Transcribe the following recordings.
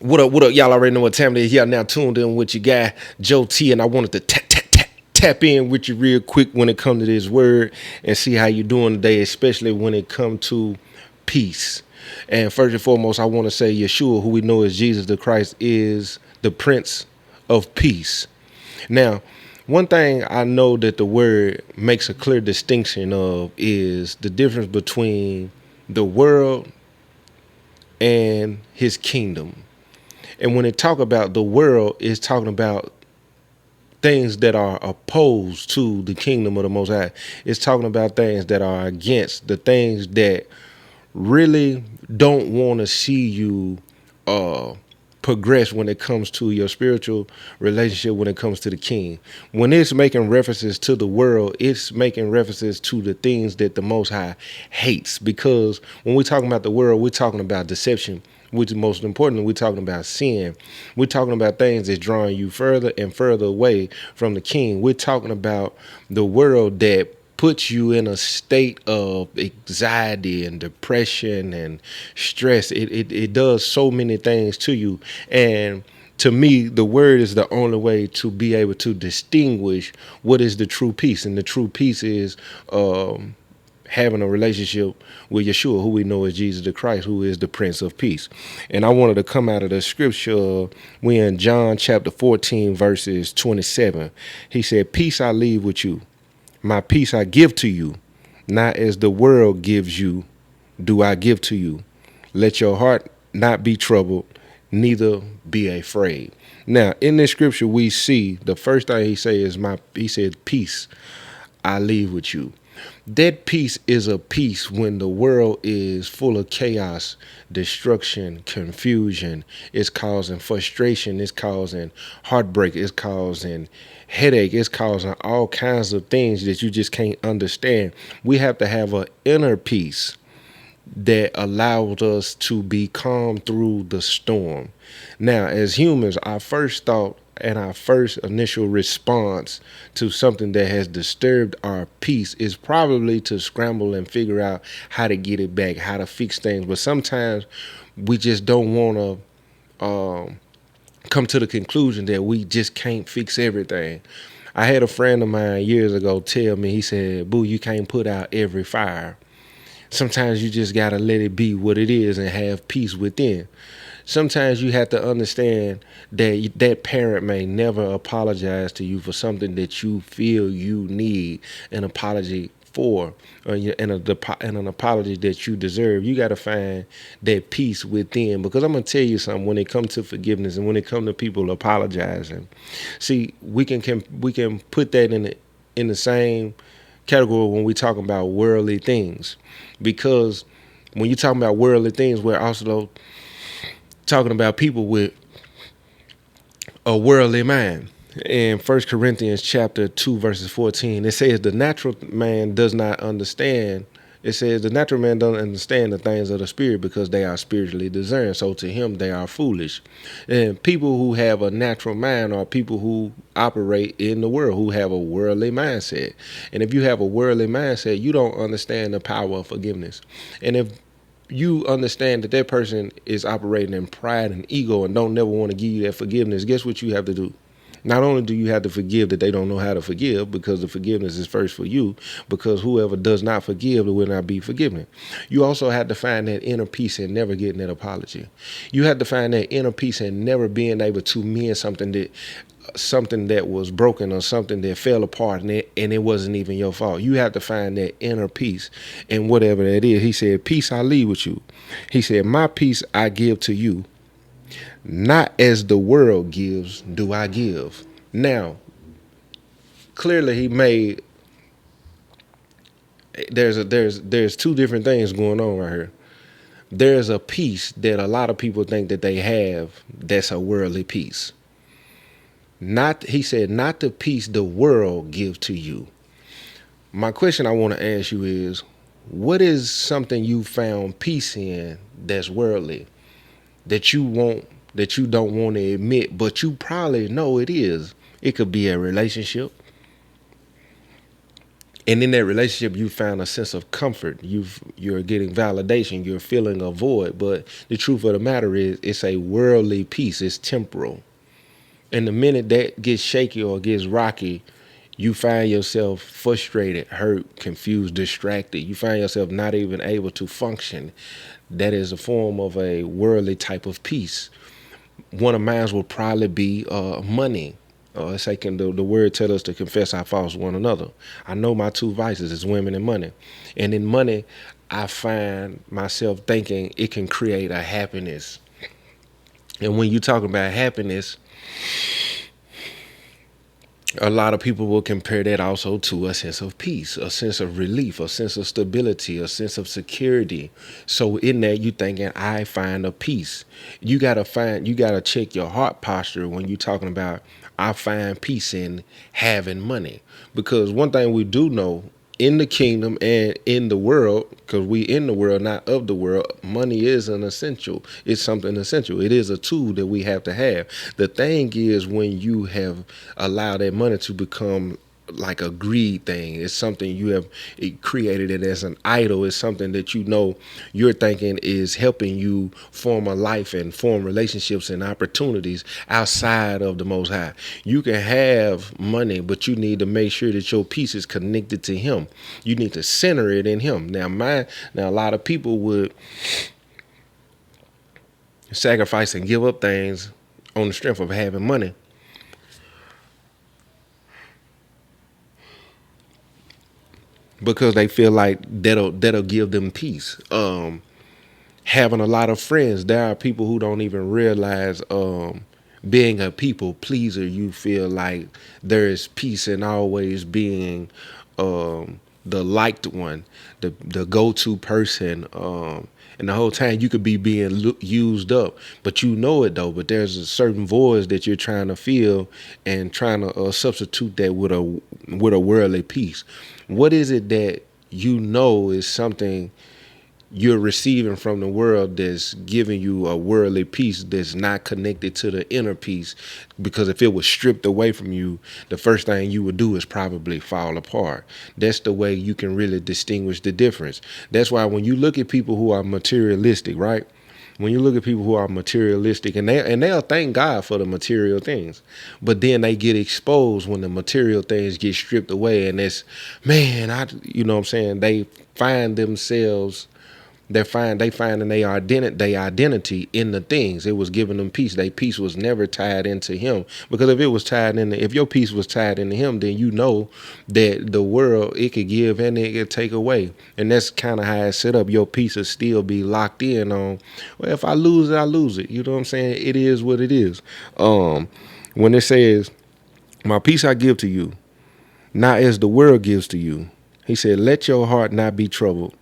What up? Y'all already know what time it is. Y'all now tuned in with your guy, Joe T, and I wanted to tap in with you real quick when it comes to this word and see how you doing today, especially when it comes to peace. And first and foremost, I want to say Yeshua, who we know as Jesus the Christ, is the Prince of Peace. Now, one thing I know that the word makes a clear distinction of is the difference between the world and his kingdom. And when it talk about the world, it's talking about things that are opposed to the kingdom of the Most High. It's talking about things that are against the things that really don't want to see you uh progress when it comes to your spiritual relationship, when it comes to the king. When it's making references to the world, it's making references to the things that the Most High hates. Because when we're talking about the world, we're talking about deception, which is most importantly, we're talking about sin. We're talking about things that's drawing you further and further away from the king. We're talking about the world that puts you in a state of anxiety and depression and stress. It does so many things to you. And to me, the word is the only way to be able to distinguish what is the true peace. And the true peace is having a relationship with Yeshua, who we know as Jesus the Christ, who is the Prince of Peace. And I wanted to come out of the scripture. We in John chapter 14, verses 27. He said, "Peace I leave with you. My peace I give to you. Not as the world gives you, do I give to you. Let your heart not be troubled, neither be afraid." Now, in this scripture, we see the first thing he said, "Peace I leave with you." That peace is a peace when the world is full of chaos, destruction, confusion. It's causing frustration. It's causing heartbreak. It's causing headache. It's causing all kinds of things that you just can't understand. We have to have an inner peace that allows us to be calm through the storm. Now, as humans, our first thought and our first initial response to something that has disturbed our peace is probably to scramble and figure out how to get it back, how to fix things. But sometimes we just don't want to come to the conclusion that we just can't fix everything. I had a friend of mine years ago tell me, he said, "Boo, you can't put out every fire. Sometimes you just got to let it be what it is and have peace within." Sometimes you have to understand that that parent may never apologize to you for something that you feel you need an apology for, and an apology that you deserve. You got to find that peace within. Because I'm going to tell you something, when it comes to forgiveness and when it comes to people apologizing, see, we can put that in the same category when we talk about worldly things. Because when you're talking about worldly things, we're also talking about people with a worldly mind. In 1 Corinthians chapter 2, verses 14, it says the natural man does not understand. It says the natural man doesn't understand the things of the spirit because they are spiritually discerned. So to him, they are foolish. And people who have a natural mind are people who operate in the world, who have a worldly mindset. And if you have a worldly mindset, you don't understand the power of forgiveness. And if you understand that that person is operating in pride and ego and don't never want to give you that forgiveness, guess what you have to do? Not only do you have to forgive that they don't know how to forgive, because the forgiveness is first for you, because whoever does not forgive will not be forgiven. You also have to find that inner peace and never getting that apology. You have to find that inner peace and never being able to mend something that was broken or something that fell apart, and it wasn't even your fault. You have to find that inner peace in whatever that is. He said, "Peace I leave with you." He said, "My peace I give to you. Not as the world gives, do I give." Now, clearly he made there's two different things going on right here. There's a peace that a lot of people think that they have that's a worldly peace. Not, he said, not the peace the world gives to you. My question I want to ask you is, what is something you found peace in that's worldly, that you don't want to admit, but you probably know it is? It could be a relationship. And in that relationship, you found a sense of comfort. You're getting validation. You're feeling a void. But the truth of the matter is, it's a worldly peace. It's temporal. And the minute that gets shaky or gets rocky, you find yourself frustrated, hurt, confused, distracted. You find yourself not even able to function. That is a form of a worldly type of peace. One of mine will probably be money. It's like the word tell us to confess our faults to one another. I know my two vices is women and money. And in money, I find myself thinking it can create a happiness. And when you talk about happiness, a lot of people will compare that also to a sense of peace, a sense of relief, a sense of stability, a sense of security. So in that, you thinking, I find a peace. You gotta check your heart posture when you're talking about, I find peace in having money. Because one thing we do know in the kingdom and in the world, because we in the world, not of the world, money is an essential. It's something essential. It is a tool that we have to have. The thing is, when you have allowed that money to become like a greed thing, it's something you have created it as an idol. It's something that you know you're thinking is helping you form a life and form relationships and opportunities outside of the Most High. You can have money, but you need to make sure that your peace is connected to Him. You need to center it in Him. Now a lot of people would sacrifice and give up things on the strength of having money, because they feel like that'll give them peace. Having a lot of friends, there are people who don't even realize, being a people pleaser, you feel like there is peace in always being the liked one, the go-to person. And the whole time you could be being used up, but you know it though. But there's a certain voice that you're trying to fill and trying to substitute that with a worldly peace. What is it that you know is something you're receiving from the world that's giving you a worldly peace that's not connected to the inner peace? Because if it was stripped away from you, the first thing you would do is probably fall apart. That's the way you can really distinguish the difference. That's why when you look at people who are materialistic, right? When you look at people who are materialistic, and they'll thank God for the material things, but then they get exposed when the material things get stripped away, and it's, man, you know what I'm saying? They find themselves, they finding their identity in the things. It was giving them peace. Their peace was never tied into Him. Because if your peace was tied into Him, then you know that the world, it could give and it could take away. And that's kind of how it's set up. Your peace will still be locked in on, well, if I lose it, I lose it. You know what I'm saying? It is what it is. When it says, my peace I give to you, not as the world gives to you. He said, let your heart not be troubled,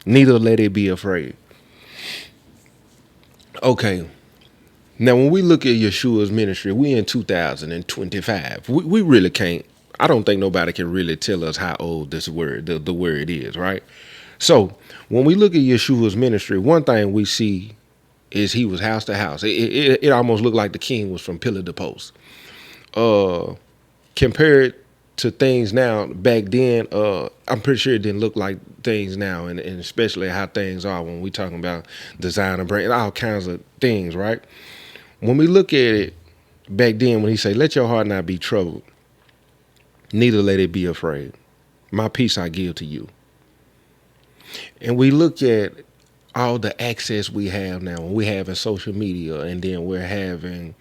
neither let it be afraid. Okay. Now, when we look at Yeshua's ministry, we in 2025. We really can't. I don't think nobody can really tell us how old this word, the word is, right? So when we look at Yeshua's ministry, one thing we see is he was house to house. It almost looked like the king was from pillar to post. Compared to things now, back then, I'm pretty sure it didn't look like things now, and especially how things are when we talking about design and brand, all kinds of things, right? When we look at it back then, when he say, let your heart not be troubled, neither let it be afraid. My peace I give to you. And we look at all the access we have now, we have in social media, and then we're having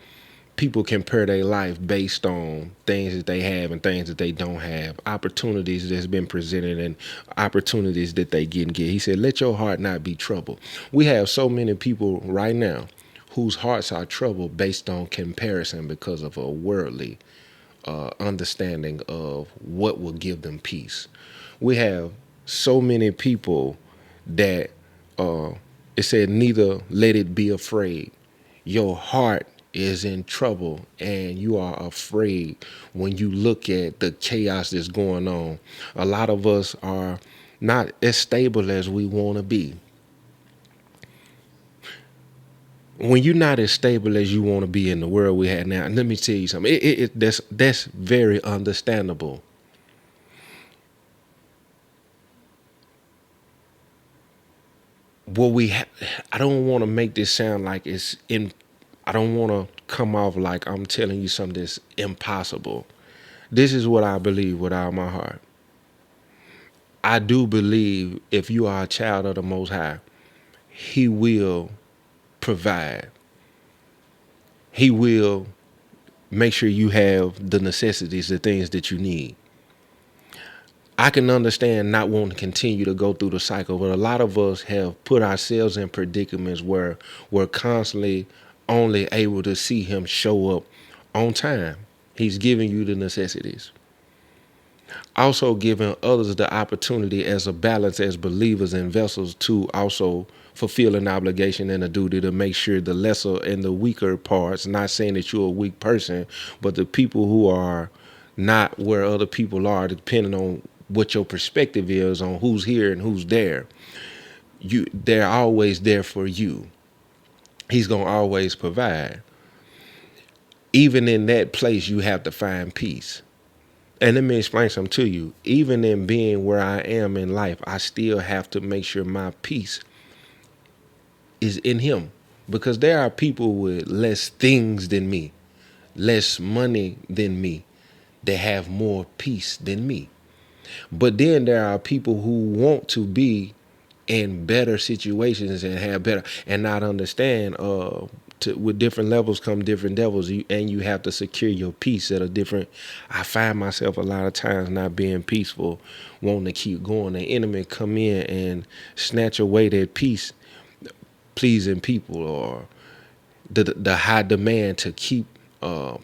people compare their life based on things that they have and things that they don't have, opportunities that's been presented and opportunities that they get. He said, let your heart not be troubled. We have so many people right now whose hearts are troubled based on comparison because of a worldly understanding of what will give them peace. We have so many people that it said, neither let it be afraid. Your heart is in trouble and you are afraid when you look at the chaos that's going on. A lot of us are not as stable as we want to be. When you're not as stable as you want to be in the world we have now, and let me tell you something, that's very understandable. what we ha- I don't want to make this sound like it's in. I don't want to come off like I'm telling you something that's impossible. This is what I believe with all my heart. I do believe if you are a child of the Most High, He will provide. He will make sure you have the necessities, the things that you need. I can understand not wanting to continue to go through the cycle, but a lot of us have put ourselves in predicaments where we're constantly only able to see Him show up on time. He's giving you the necessities. Also giving others the opportunity as a balance as believers and vessels to also fulfill an obligation and a duty to make sure the lesser and the weaker parts, not saying that you're a weak person, but the people who are not where other people are, depending on what your perspective is on who's here and who's there, they're always there for you. He's gonna always provide. Even in that place, you have to find peace. And let me explain something to you. Even in being where I am in life, I still have to make sure my peace is in Him. Because there are people with less things than me, less money than me, that have more peace than me. But then there are people who want to be in better situations and have better and not understand with different levels come different devils, and you have to secure your peace at a different. I find myself a lot of times not being peaceful, wanting to keep going. The enemy come in and snatch away that peace, pleasing people, or the high demand to keep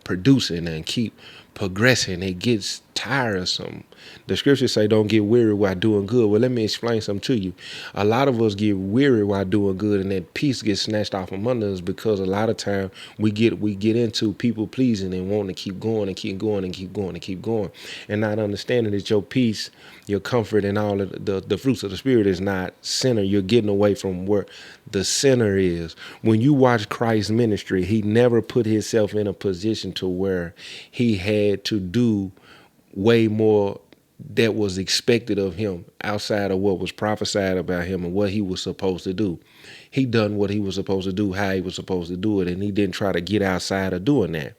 producing and keep progressing. It gets tiresome. The scriptures say don't get weary while doing good. Well, let me explain something to you. A lot of us get weary while doing good, and that peace gets snatched off from under us because a lot of time we get into people pleasing and wanting to keep going and keep going and keep going and keep going, and not understanding that your peace, your comfort, and all of the fruits of the spirit is not center. You're getting away from where the center is. When you watch Christ's ministry, He never put Himself in a position to where He had to do way more that was expected of Him outside of what was prophesied about Him and what He was supposed to do. He done what He was supposed to do, how He was supposed to do it, and He didn't try to get outside of doing that.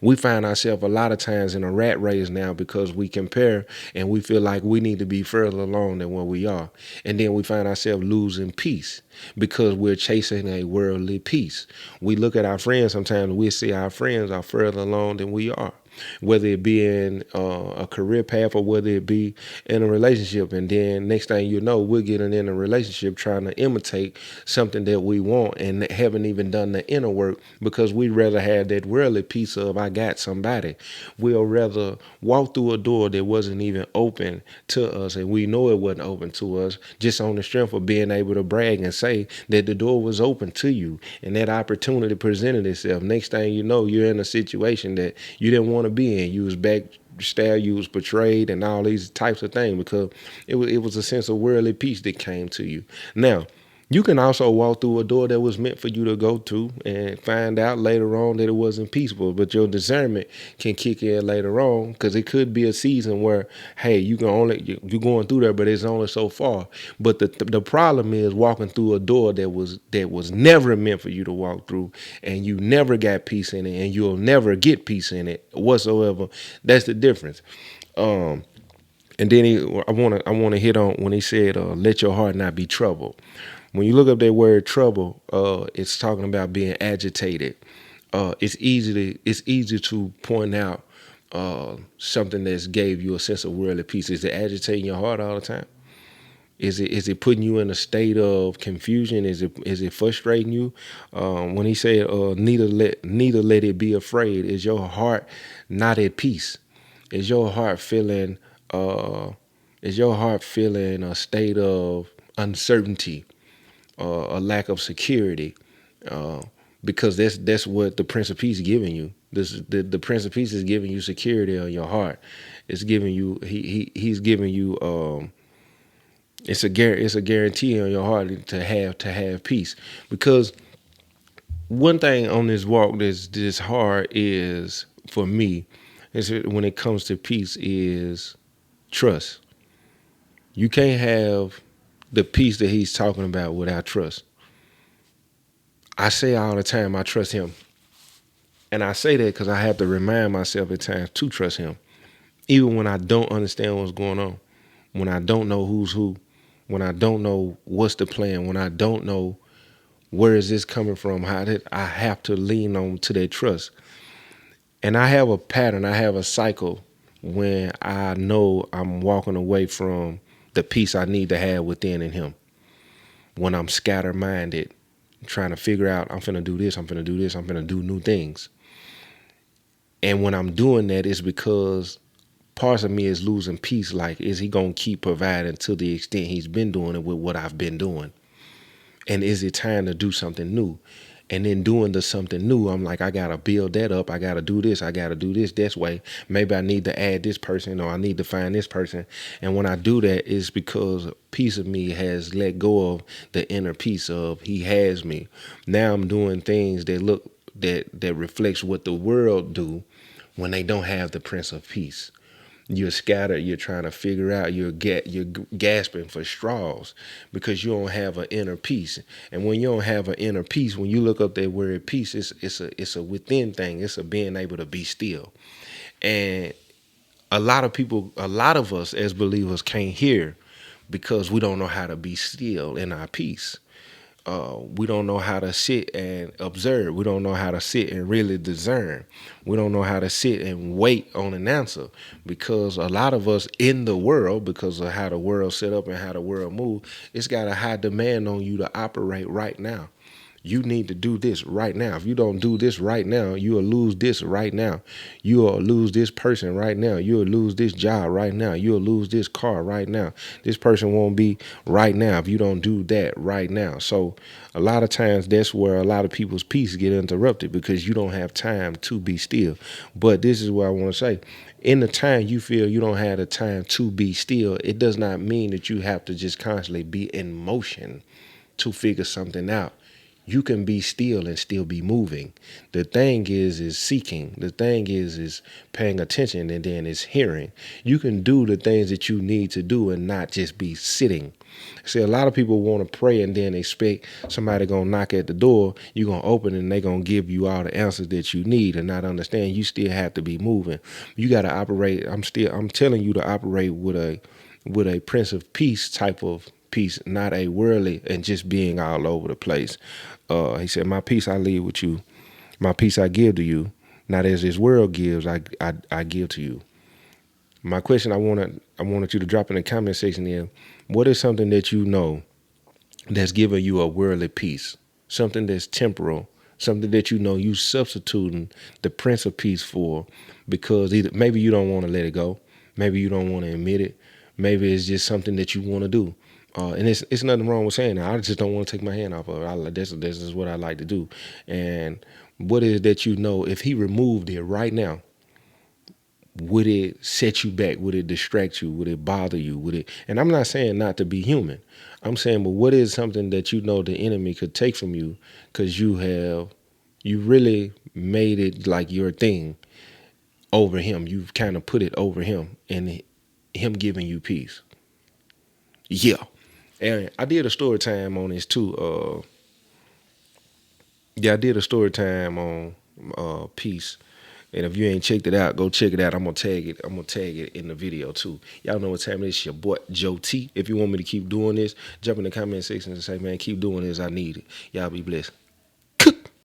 We find ourselves a lot of times in a rat race now because we compare and we feel like we need to be further along than where we are. And then we find ourselves losing peace because we're chasing a worldly peace. We look at our friends sometimes, we see our friends are further along than we are, whether it be in a career path or whether it be in a relationship. And then next thing you know, we're getting in a relationship trying to imitate something that we want and haven't even done the inner work because we'd rather have that worldly piece of I got somebody. We'll rather walk through a door that wasn't even open to us, and we know it wasn't open to us just on the strength of being able to brag and say that the door was open to you and that opportunity presented itself. Next thing you know, you're in a situation that you didn't want to be in. You was backstabbed, you was betrayed, and all these types of things because it was a sense of worldly peace that came to you. Now, you can also walk through a door that was meant for you to go to and find out later on that it wasn't peaceful, but your discernment can kick in later on because it could be a season where, hey, you're going through there, but it's only so far. But the problem is walking through a door that was never meant for you to walk through, and you never got peace in it, and you'll never get peace in it whatsoever. That's the difference. And then I want to hit on when he said, "Let your heart not be troubled." When you look up that word trouble, it's talking about being agitated. It's easy to point out something that's gave you a sense of worldly peace. Is it agitating your heart all the time? Is it putting you in a state of confusion? Is it frustrating you? When he said, neither let it be afraid. Is your heart not at peace? Is your heart feeling uh, a state of uncertainty, a lack of security? Because that's what the Prince of Peace is giving you. The Prince of Peace is giving you security on your heart. It's giving you he's giving you it's a guarantee on your heart to have peace. Because one thing on this walk that's hard is for me is when it comes to peace is trust. You can't have the peace that he's talking about without trust. I say all the time, I trust him. And I say that because I have to remind myself at times to trust him. Even when I don't understand what's going on, when I don't know who's who, when I don't know what's the plan, when I don't know where is this coming from, how did I have to lean on to that trust. And I have a pattern, I have a cycle when I know I'm walking away from the peace I need to have within in him. When I'm scattered minded, trying to figure out I'm finna do this, I'm finna do this, I'm finna do new things. And when I'm doing that, it's because parts of me is losing peace. Like, is he gonna keep providing to the extent he's been doing it with what I've been doing? And is it time to do something new? And then doing the something new, I'm like, I gotta build that up. I gotta do this. I gotta do this way. Maybe I need to add this person, or I need to find this person. And when I do that, it's because a piece of me has let go of the inner piece of he has me. Now I'm doing things that look that reflects what the world do when they don't have the Prince of Peace. You're scattered. You're trying to figure out. You're gasping for straws because you don't have an inner peace. And when you don't have an inner peace, when you look up that word peace, it's a within thing. It's a being able to be still. And a lot of people, a lot of us as believers can't hear because we don't know how to be still in our peace. We don't know how to sit and observe. We don't know how to sit and really discern. We don't know how to sit and wait on an answer because a lot of us in the world, because of how the world set up and how the world move, it's got a high demand on you to operate right now. You need to do this right now. If you don't do this right now, you will lose this right now. You will lose this person right now. You will lose this job right now. You will lose this car right now. This person won't be right now if you don't do that right now. So a lot of times that's where a lot of people's peace get interrupted because you don't have time to be still. But this is what I want to say. In the time you feel you don't have the time to be still, it does not mean that you have to just constantly be in motion to figure something out. You can be still and still be moving. The thing is seeking. The thing is paying attention, and then is hearing. You can do the things that you need to do and not just be sitting. See, a lot of people want to pray and then expect somebody gonna knock at the door, you're gonna open and they gonna give you all the answers that you need, and not understand you still have to be moving. You gotta operate. I'm telling you to operate with a Prince of Peace type of peace, not a worldly and just being all over the place. He said, "My peace I leave with you, my peace I give to you. Not as this world gives, I give to you." My question I wanted you to drop in the comment section is, what is something that you know that's giving you a worldly peace, something that's temporal, something that you know you substituting the Prince of Peace for, because either maybe you don't want to let it go, maybe you don't want to admit it, maybe it's just something that you want to do. And it's nothing wrong with saying that. I just don't want to take my hand off of it. This is what I like to do. And what is that you know, if he removed it right now, would it set you back? Would it distract you? Would it bother you? Would it? And I'm not saying not to be human. I'm saying, but what is something that you know the enemy could take from you because you really made it like your thing over him. You've kind of put it over him and him giving you peace. Yeah. And I did a story time on this too. I did a story time on peace. And if you ain't checked it out, go check it out. I'm gonna tag it. I'm gonna tag it in the video too. Y'all know what time it is. It's your boy Joe T. If you want me to keep doing this, jump in the comment section and say, man, keep doing this. I need it. Y'all be blessed.